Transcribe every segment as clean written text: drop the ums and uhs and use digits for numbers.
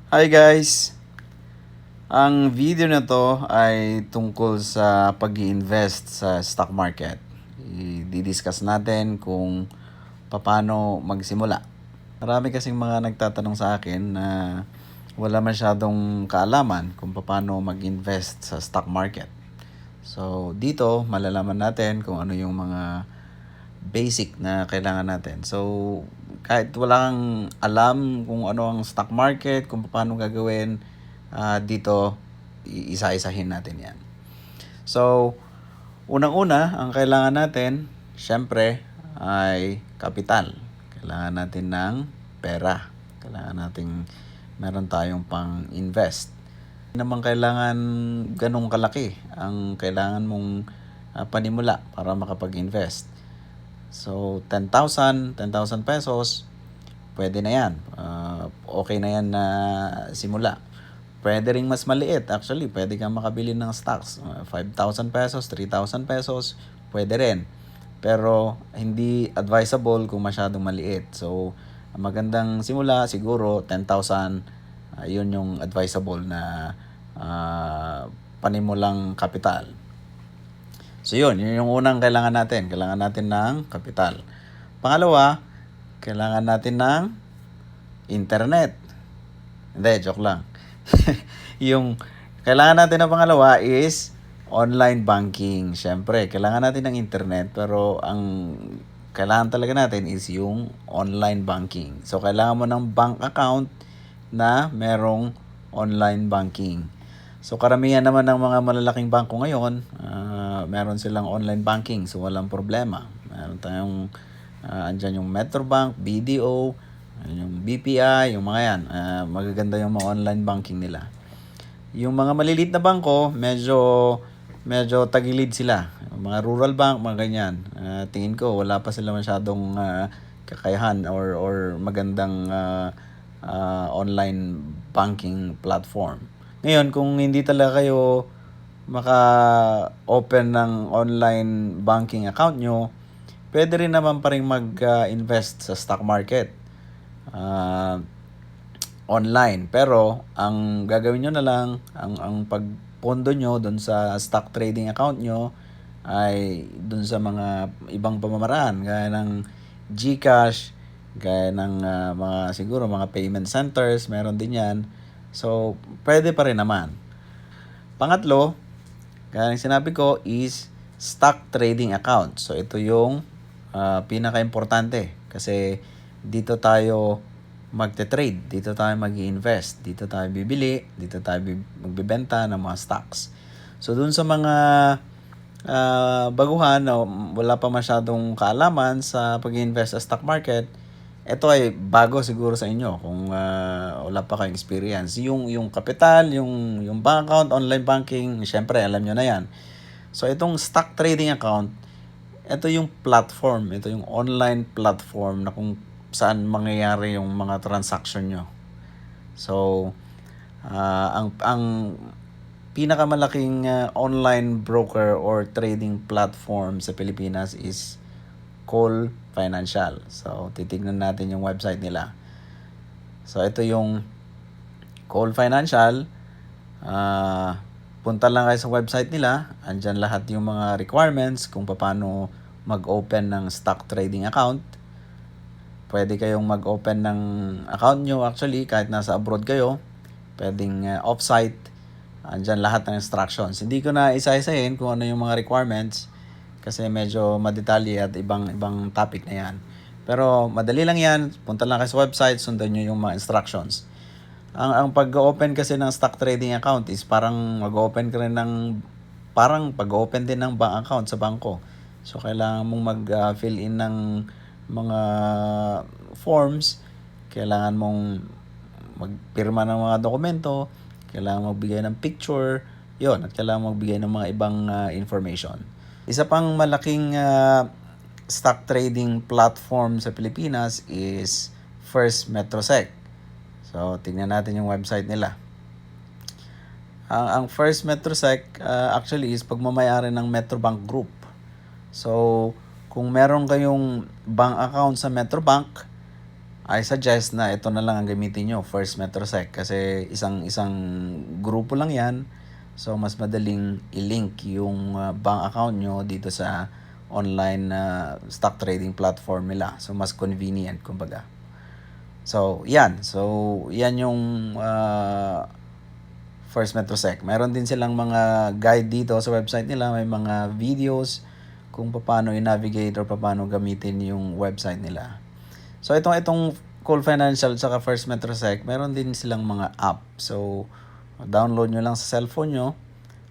Hi guys! Ang video na to ay tungkol sa pag-i-invest sa stock market. I-discuss natin kung paano magsimula. Marami kasing mga nagtatanong sa akin na wala masyadong kaalaman kung paano mag-invest sa stock market. So dito malalaman natin kung ano yung mga basic na kailangan natin. So, kahit wala kang alam kung ano ang stock market, kung paano gagawin, dito, isa-isahin natin yan. So, unang-una, ang kailangan natin, syempre, ay kapital. Kailangan natin ng pera. Kailangan natin meron tayong pang-invest. Hindi naman kailangan ganong kalaki ang kailangan mong panimula para makapag-invest. So, 10,000 pesos, pwede na yan. Okay na yan na simula. Pwede ring mas maliit. Actually, pwede kang makabili ng stocks. 5,000 pesos, 3,000 pesos, pwede rin. Pero, hindi advisable kung masyadong maliit. So, ang magandang simula, siguro, 10,000, yun yung advisable na panimulang kapital. So yun yung unang kailangan natin. Kailangan natin ng kapital. Pangalawa, kailangan natin ng internet. Hindi, joke lang. Yung kailangan natin ng pangalawa is online banking. Siyempre, kailangan natin ng internet pero ang kailangan talaga natin is yung online banking. So, kailangan mo ng bank account na merong online banking. So, karamihan naman ng mga malalaking bangko ngayon, meron silang online banking. So, walang problema. Meron tayong, andyan yung Metrobank, BDO, yung BPI, yung mga yan. Magaganda yung mga online banking nila. Yung mga maliliit na bangko, medyo tagilid sila. Yung mga rural bank, mga ganyan. Tingin ko, wala pa sila masyadong kakayahan or magandang online banking platform. Ngayon, kung hindi talaga kayo maka-open ng online banking account nyo, pwede rin naman pa rin mag-invest sa stock market online. Pero, ang gagawin nyo na lang, ang pagpondo nyo dun sa stock trading account nyo ay dun sa mga ibang pamamaraan, gaya ng GCash, gaya ng siguro mga payment centers, meron din yan. So, pwede pa rin naman. Pangatlo, kaya yung sinabi ko is stock trading account. So, ito yung pinaka-importante kasi dito tayo magte-trade, dito tayo mag-i-invest, dito tayo bibili, dito tayo magbebenta ng mga stocks. So, dun sa mga baguhan na wala pa masyadong kaalaman sa pag-i-invest sa stock market, ito ay bago siguro sa inyo kung wala pa kayong experience. Yung kapital, yung bank account, online banking, syempre alam nyo na yan. So itong stock trading account, ito yung platform, ito yung online platform na kung saan mangyayari yung mga transaction nyo. So ang pinakamalaking online broker or trading platform sa Pilipinas is Cole Financial. So, titignan natin yung website nila. So, ito yung Cole Financial. Punta lang kayo sa website nila. Andyan lahat yung mga requirements kung paano mag-open ng stock trading account. Pwede kayong mag-open ng account nyo actually kahit nasa abroad kayo. Pwedeng off-site. Andyan lahat ng instructions. Hindi ko na isa-isahin kung ano yung mga requirements kasi medyo madetalye at ibang topic na yan. Pero madali lang yan. Punta lang kayo sa website, sundan nyo yung mga instructions. Ang pag-open kasi ng stock trading account is parang mag-open ka rin ng, parang pag-open din ng bank account sa bangko. So, kailangan mong mag-fill in ng mga forms. Kailangan mong magpirma ng mga dokumento. Kailangan magbigay ng picture. Yon, at kailangan magbigay ng mga ibang information. Isa pang malaking stock trading platform sa Pilipinas is First Metrosec. So, tingnan natin yung website nila. Ang First Metrosec actually is pagmamayari ng Metrobank Group. So, kung meron kayong bank account sa Metrobank, I suggest na ito na lang ang gamitin nyo, First Metrosec, kasi isang grupo lang yan. So mas madaling i-link yung bank account nyo dito sa online stock trading platform nila. So mas convenient kumbaga. So yan. So yan yung First Metrosec. Meron din silang mga guide dito sa website nila. May mga videos kung paano i-navigate or paano gamitin yung website nila. So itong Cool Financial at First Metrosec, meron din silang mga app. So download nyo lang sa cellphone nyo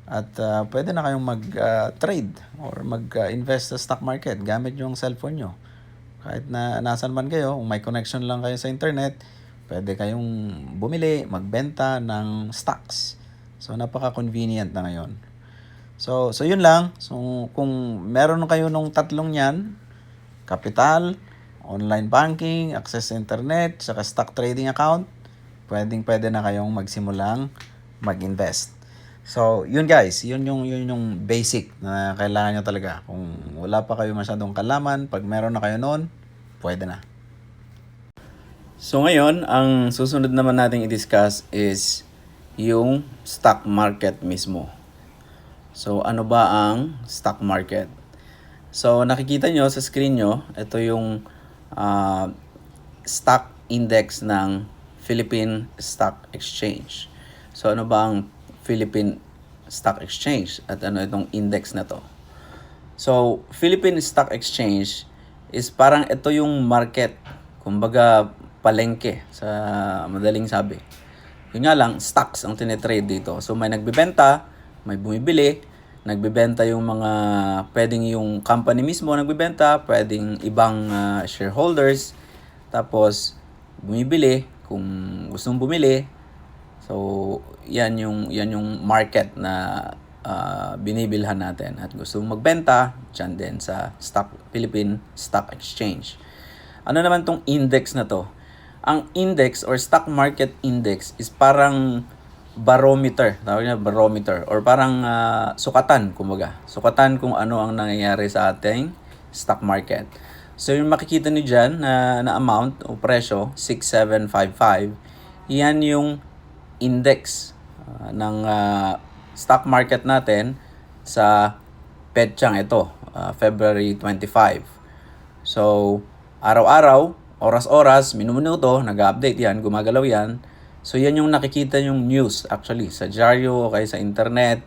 at pwede na kayong mag-trade or mag-invest sa stock market gamit yung cellphone nyo. Kahit na nasan man kayo, kung may connection lang kayo sa internet, pwede kayong bumili, magbenta ng stocks. So napaka-convenient na ngayon. So yun lang. So kung meron kayo nung tatlong yan, capital, online banking, access sa internet, saka stock trading account, pwede na kayong magsimulang mag-invest. So, yun guys, yun yung basic na kailangan nyo talaga. Kung wala pa kayo masyadong kalaman, pag meron na kayo noon, pwede na. So ngayon, ang susunod naman nating i-discuss is yung stock market mismo. So ano ba ang stock market? So nakikita nyo sa screen nyo, ito yung stock index ng Philippine Stock Exchange. So ano ba ang Philippine Stock Exchange at ano itong index na to? So Philippine Stock Exchange is parang ito yung market, kumbaga palengke sa madaling sabi. Yun nga lang, stocks ang tinitrade dito. So may nagbebenta, may bumibili, nagbebenta yung mga, pwedeng yung company mismo nagbebenta, pwedeng ibang shareholders, tapos bumibili kung gustong bumili. So yan yung market na binibilhan natin at gusto magbenta dyan din sa Philippine Stock Exchange. Ano naman tong index na to? Ang index or stock market index is parang barometer, tawag niya barometer, or parang sukatan, kumbaga. Sukatan kung ano ang nangyayari sa ating stock market. So yung makikita niyo dyan na amount o presyo, 6,755, yan yung index ng stock market natin sa petsang ito, February 25. So araw-araw, oras-oras, minuto, nag-update yan, gumagalaw yan. So yan yung nakikita yung news actually sa dyaryo o kaya sa internet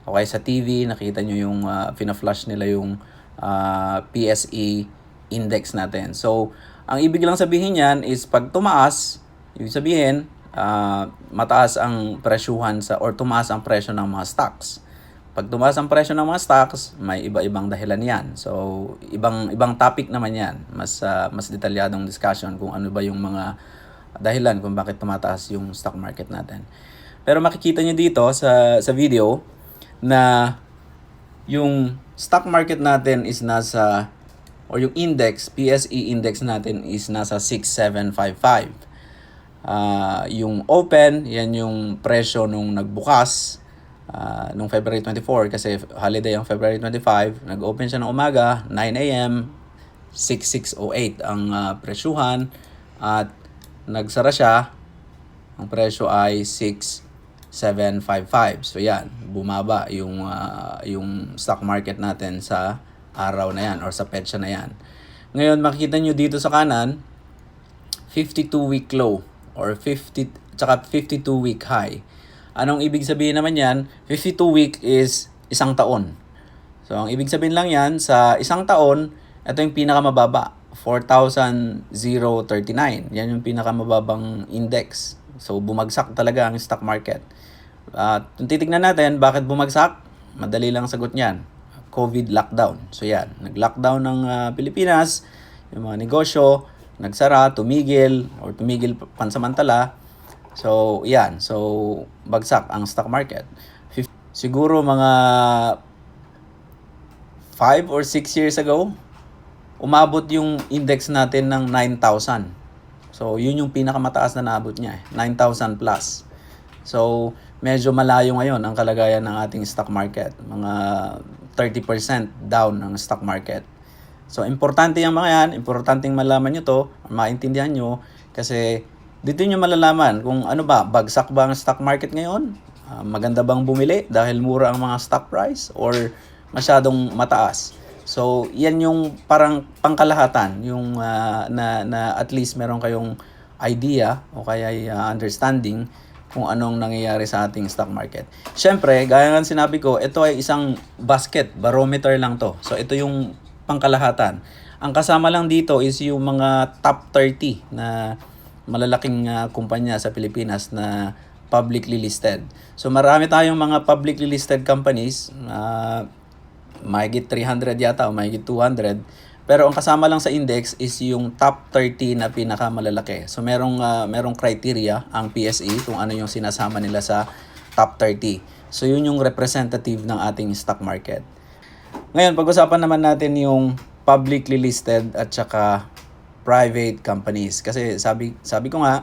o kaya sa TV, nakita nyo yung pina-flash nila yung PSE index natin. So ang ibig lang sabihin yan is pag tumaas, ibig sabihin mataas ang presyuhan or tumaas ang presyo ng mga stocks. Pag tumaas ang presyo ng mga stocks, may iba-ibang dahilan yan. So ibang topic naman yan. Mas detalyadong discussion kung ano ba yung mga dahilan kung bakit tumataas yung stock market natin. Pero makikita nyo dito sa video na yung stock market natin is nasa, or yung index, PSE index natin is nasa 6,755. Yung open, yan yung presyo nung nagbukas nung February 24 kasi holiday ang February 25. Nag-open siya ng umaga, 9 a.m., 6,608 ang presyuhan at nagsara siya, ang presyo ay 6,755. So yan, bumaba yung stock market natin sa araw na yan or sa petsa na yan. Ngayon makikita nyo dito sa kanan, 52-week low or 52-week high. Anong ibig sabihin naman yan? 52-week is isang taon. So ang ibig sabihin lang yan, sa isang taon, ito yung pinakamababa. 4,039. Yan yung pinakamababang index. So, bumagsak talaga ang stock market. Kung titignan natin, bakit bumagsak? Madali lang sagot niyan. COVID lockdown. So, yan. Nag-lockdown ng Pilipinas. Yung mga negosyo, nagsara, tumigil pansamantala. So, yan. So, bagsak ang stock market. Siguro mga 5 or 6 years ago, umabot yung index natin ng 9,000. So, yun yung pinakamataas na naabot niya. 9,000 plus. So, medyo malayo ngayon ang kalagayan ng ating stock market. Mga 30% down ang stock market. So, importante yung mga yan. Importanteng malaman nyo to, maintindihan nyo. Kasi dito nyo malalaman kung ano ba, bagsak ba ang stock market ngayon? Maganda bang bumili dahil mura ang mga stock price or masyadong mataas? So, yan yung parang pangkalahatan, yung na at least meron kayong idea o kaya understanding kung anong nangyayari sa ating stock market. Siyempre, gaya ng sinabi ko, ito ay isang basket, barometer lang to. So, ito yung pangkalahatan. Ang kasama lang dito is yung mga top 30 na malalaking kumpanya sa Pilipinas na publicly listed. So, marami tayong mga publicly listed companies, mahigit 300 yata o mahigit 200. Pero ang kasama lang sa index is yung top 30 na pinakamalalaki. So merong criteria ang PSE kung ano yung sinasama nila sa top 30. So yun yung representative ng ating stock market. Ngayon, pag-usapan naman natin yung publicly listed at saka private companies. Kasi sabi ko nga,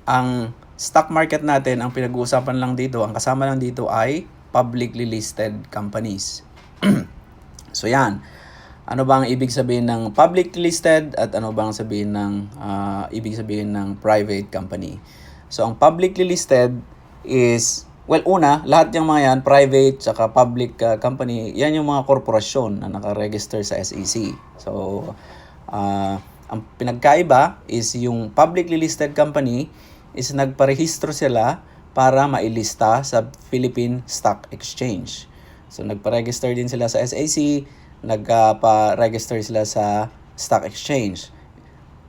ang stock market natin, ang pinag-uusapan lang dito, ang kasama lang dito ay publicly listed companies. So yan, ano bang ibig sabihin ng public listed at ano bang sabihin ng ibig sabihin ng private company? So ang publicly listed is, well, una, lahat yung mga yan, private saka public company, yan yung mga korporasyon na nakaregister sa SEC. So ang pinagkaiba is yung publicly listed company is nagparehistro sila para mailista sa Philippine Stock Exchange. So nagpa-register din sila sa SEC, nagpa-register sila sa Stock Exchange.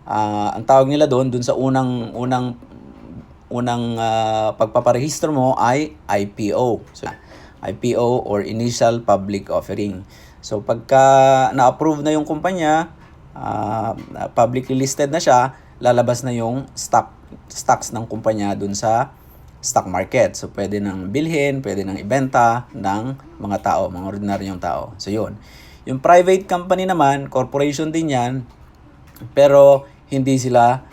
Ang tawag nila doon sa unang pagpaparehistro mo ay IPO. So IPO or Initial Public Offering. So pagka na-approve na yung kumpanya, publicly listed na siya, lalabas na yung stocks ng kumpanya doon sa stock market. So, pwede nang bilhin, pwede nang ibenta ng mga tao, mga ordinaryong tao. So, yun. Yung private company naman, corporation din yan, pero hindi sila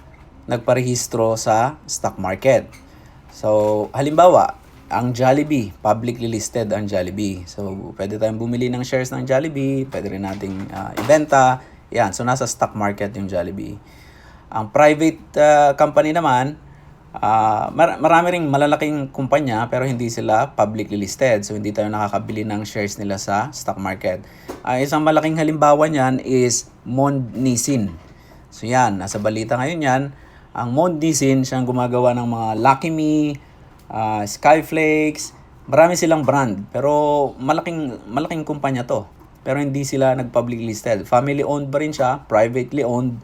nagparehistro sa stock market. So, halimbawa, ang Jollibee, publicly listed ang Jollibee. So, pwede tayong bumili ng shares ng Jollibee, pwede rin nating ibenta. Yan, so nasa stock market yung Jollibee. Ang private company naman, marami ring malalaking kumpanya pero hindi sila publicly listed. So, hindi tayo nakakabili ng shares nila sa stock market. Isang malaking halimbawa niyan is Mond Nissin. So, yan. Nasa balita ngayon yan. Ang Mond Nissin, siyang gumagawa ng mga Lucky Me, Skyflakes. Marami silang brand. Pero malaking kumpanya to. Pero hindi sila nag-public listed. Family owned ba rin siya? Privately owned.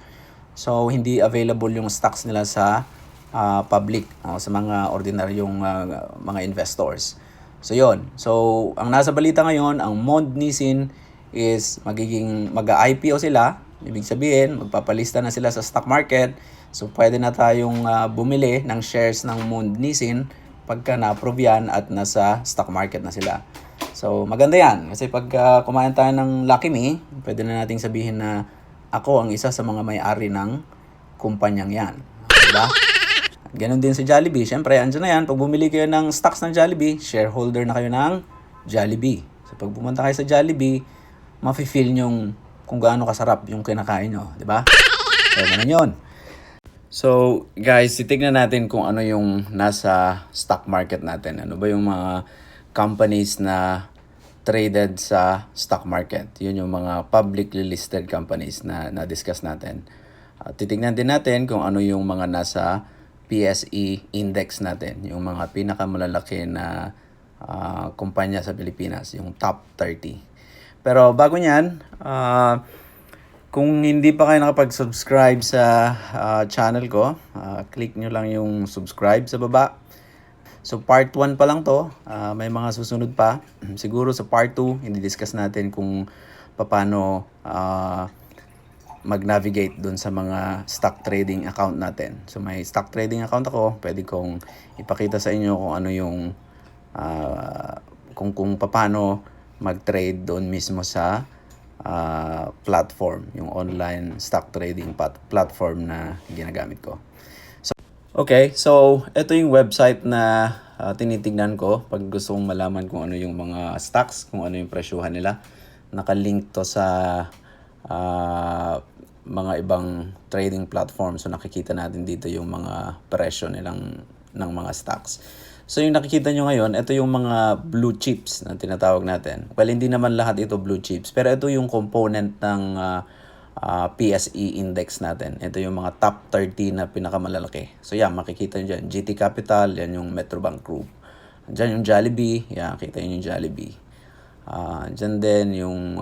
So, hindi available yung stocks nila sa public, sa mga ordinaryong mga investors. So yon. So ang nasa balita ngayon, ang Mond Nissin is mag-IPO sila. Ibig sabihin, magpapalista na sila sa stock market. So pwede na tayong bumili ng shares ng Mond Nissin pagka na-approve yan at nasa stock market na sila. So maganda yan kasi pag kumain tayo ng Lucky Me, pwede na nating sabihin na ako ang isa sa mga may-ari ng kumpanyang yan. Diba? Ganon din sa Jollibee. Siyempre, andyan na yan. Pag bumili kayo ng stocks ng Jollibee, shareholder na kayo ng Jollibee. So, pag pumunta kayo sa Jollibee, mafe-feel nyong kung gaano kasarap yung kinakain nyo. Diba? So, ganun yun. So, guys, titignan natin kung ano yung nasa stock market natin. Ano ba yung mga companies na traded sa stock market. Yun yung mga publicly listed companies na na-discuss natin. Titignan din natin kung ano yung mga nasa PSE index natin, yung mga pinakamalalaki na kumpanya sa Pilipinas, yung top 30. Pero bago niyan, kung hindi pa kayo nakapag-subscribe sa channel ko, click nyo lang yung subscribe sa baba. So part 1 pa lang to, may mga susunod pa. Siguro sa part 2, hindi-discuss natin kung paano mag-navigate dun sa mga stock trading account natin. So may stock trading account ako, pwede kong ipakita sa inyo kung ano yung kung paano mag-trade doon mismo sa platform, yung online stock trading platform na ginagamit ko. Okay, so ito yung website na tinitignan ko pag gusto kong malaman kung ano yung mga stocks, kung ano yung presyuhan nila. Nakalink to sa mga ibang trading platforms. So nakikita natin dito yung mga presyo nilang ng mga stocks. So yung nakikita nyo ngayon, ito yung mga blue chips na tinatawag natin. Well, hindi naman lahat ito blue chips, pero ito yung component ng PSE index natin. Ito yung mga top 30 na pinakamalalaki. So yan, makikita nyo dyan. GT Capital, yan yung Metrobank Group. Dyan yung Jollibee, yan, kita nyo yung Jollibee. Dyan din yung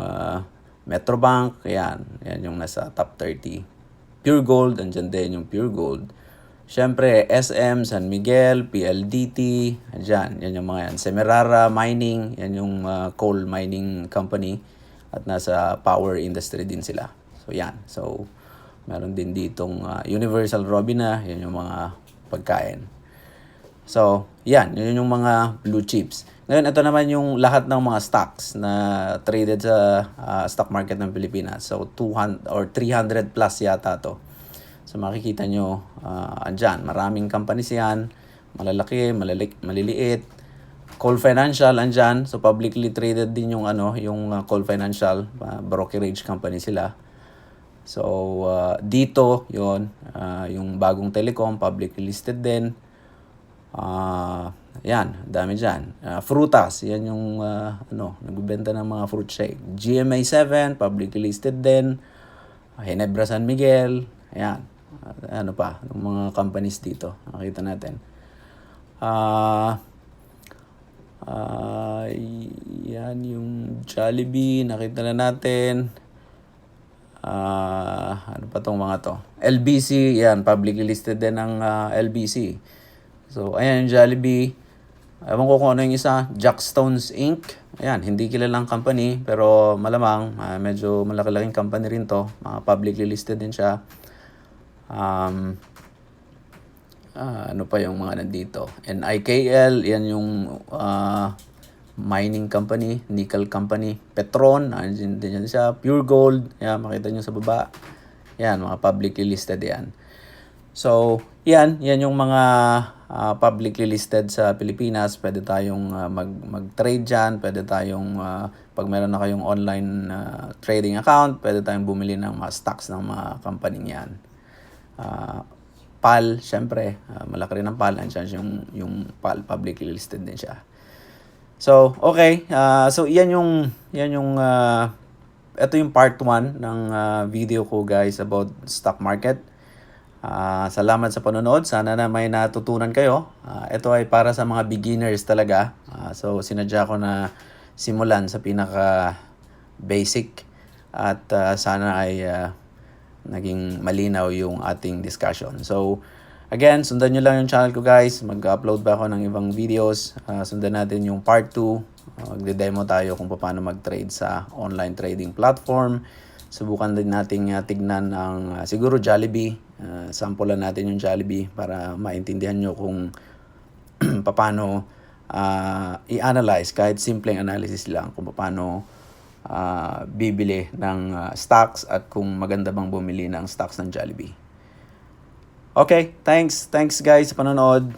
Metrobank, yan yung nasa top 30. Pure Gold, andyan din yung Pure Gold. Siyempre, SM, San Miguel, PLDT, yan yung mga yan. Semirara Mining, yan yung coal mining company. At nasa power industry din sila. So, yan. So, meron din ditong Universal Robina, yan yung mga pagkain. So, yan. Yun yung mga blue chips. Ngayon, ito naman yung lahat ng mga stocks na traded sa stock market ng Pilipinas. So, 200 or 300 plus yata to. So, makikita nyo, andyan. Maraming companies yan. Malalaki, maliliit. Call Financial, andyan. So, publicly traded din yung, yung Call Financial. Brokerage company sila. So, dito, yon yung bagong telecom, publicly listed din. Yan, dami dyan. Frutas, yan yung nagbibenta ng mga fruit shake. GMA 7, publicly listed din. Ginebra San Miguel, ayan. Ano pa, ng mga companies dito, nakita natin. Yan yung Jollibee, nakita na natin. Ano pa tong mga to? LBC, yan, publicly listed din ng LBC. So, ayan yung Jollibee. Ewan ko kung ano yung isa, Jackstones Inc. Ayan, hindi kilalang company, pero malamang, medyo malaki-laking company rin to. Publicly listed din siya. Ano pa yung mga nandito? NIKL, yan yung mining company, nickel company. Petron, andyan din siya. Pure Gold, yan, makita nyo sa baba. Yan, mga publicly listed yan. So, yan yung mga publicly listed sa Pilipinas. Pwede tayong mag-trade dyan. Pwede tayong, pag meron na kayong online trading account, pwede tayong bumili ng mga stocks ng mga company yan. PAL, syempre, malaki rin ang PAL. Andyan yung PAL, publicly listed din siya. So, okay. So, yan yung ito yung part 1 ng video ko, guys, about stock market. Salamat sa panonood. Sana na may natutunan kayo. Ito ay para sa mga beginners talaga. So, sinadya ko na simulan sa pinaka basic at sana ay naging malinaw yung ating discussion. So, again, sundan nyo lang yung channel ko, guys. Mag-upload ba ako ng ibang videos. Sundan natin yung part 2. Magde-demo tayo kung paano mag-trade sa online trading platform. Subukan din nating tignan ang siguro Jollibee. Sampulan natin yung Jollibee para maintindihan nyo kung paano i-analyze, kahit simpleng analysis lang, kung paano bibili ng stocks at kung maganda bang bumili ng stocks ng Jollibee. Okay, thanks guys sa panonood.